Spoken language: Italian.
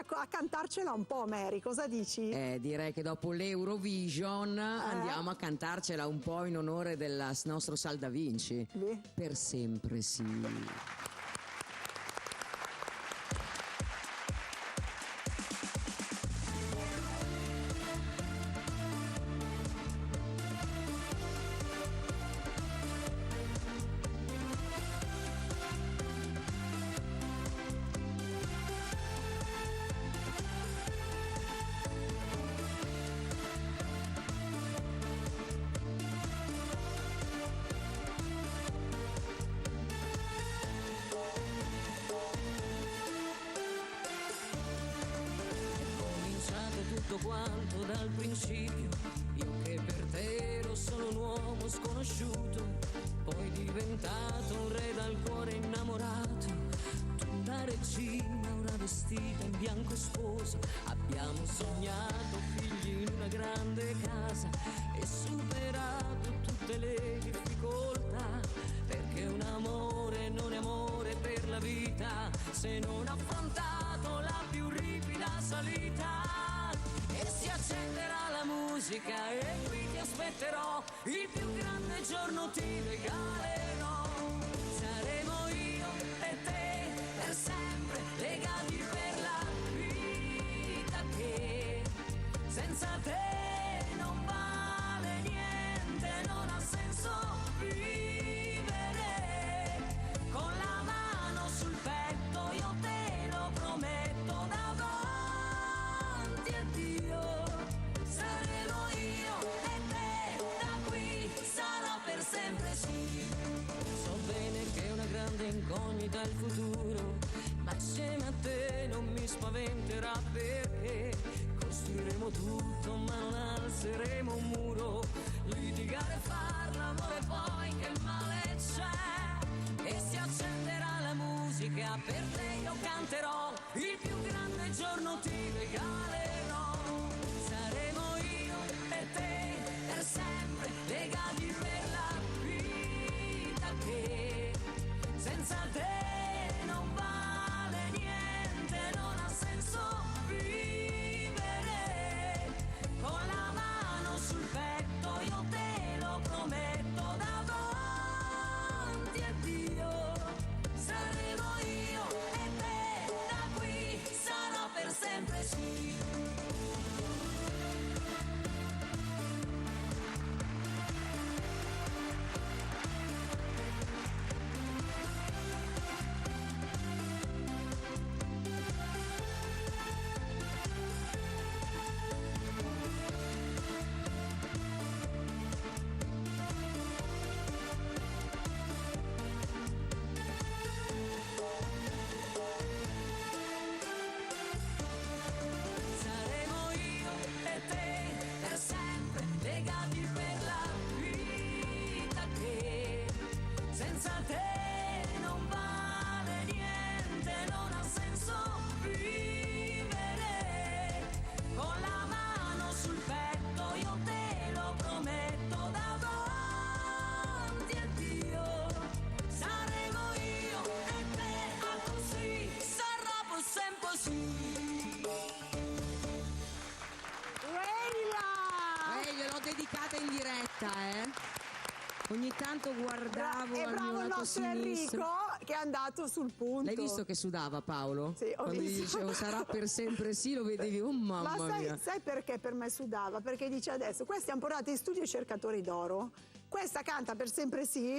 a cantarcela un po', Mary, cosa dici? Direi che dopo l'Eurovision andiamo a cantarcela un po' in onore del nostro Sal Da Vinci. Per sempre sì. Tutto quanto dal principio, io che per te ero solo un uomo sconosciuto, poi diventato un re dal cuore innamorato, tu una regina, una vestita in bianco sposa, abbiamo sognato figli in una grande casa e superato tutte le difficoltà, perché un amore non è amore per la vita se non affrontato la più ripida salita. E si accenderà la musica e qui ti aspetterò, il più grande giorno ti regalerò. Saremo io e te per sempre, legati per la vita che senza te non vale niente, non ha senso vivere. Con la mano sul petto io te lo prometto davanti a Dio. Saremo io e te, da qui sarà per sempre sì. So bene che è una grande incognita il futuro, ma insieme a te non mi spaventerà, perché costruiremo tutto ma non alzeremo un muro. Litigare, far l'amore, poi che male c'è? E si accenderà la musica, per te io canterò, il più grande giorno ti regalerò. Saremo io e te per sempre, legati per la vita che senza te non vale niente, non ha senso vivere. Con la mano sul petto io te lo prometto davanti a Dio. Saremo io e te, da qui sarà per sempre sì. Saremo io e te per sempre, legati per la vita che senza te non vale niente, non ha senso vivere. Con la mano sul petto io te lo prometto davanti a Dio. Saremo io e te, a così sarà per sempre sì. Gliel'ho dedicata in diretta, Ogni tanto guardavo E al bravo mio il lato nostro sinistro. Enrico che è andato sul punto. L'hai visto che sudava, Paolo? Sì, ho Quando gli visto. dicevo sarà per sempre sì, lo vedevi, oh mamma Ma mia. sai perché per me sudava? Perché dice adesso, questi hanno portato in studio i cercatori d'oro. Questa canta per sempre sì,